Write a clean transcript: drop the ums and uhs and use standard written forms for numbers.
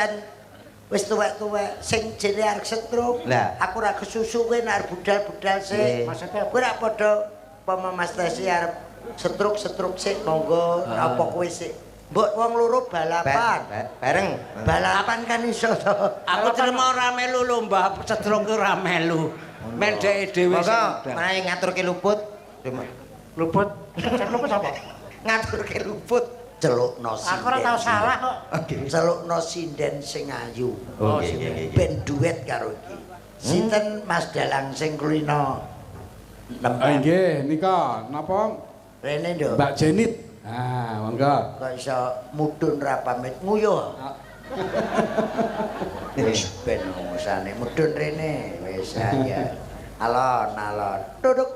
pisan wis tuwek-tuwek sing jene arep setruk. Aku ora kesusu kowe nek budal-budal sik. Maksudnya kowe ora padha pama Mas Tesi arep setruk-setruk sik monggo apa kowe sik. Mbok wong loro balapan. Bareng. Balapan kan iso to. Aku terima ora melu lomba setruk ora melu. Men dhek dhewe sing. Monggo main ngaturke luput. Luput. Luput apa? Ngaturke luput. Celukno sinden. Aku ora tau salah kok. Celukno sinden sing ayu. Oh nggih. Ben duet karo iki. Sinten Mas Dalang sing kulino? Nggih, nika napa? Rene nduk. Mbak Jenit. Ah, monggo. Kok iso mudhun ra pamit nguyuh. Wis ben ngusane mudhun rene wis ya. Alon. Duduk.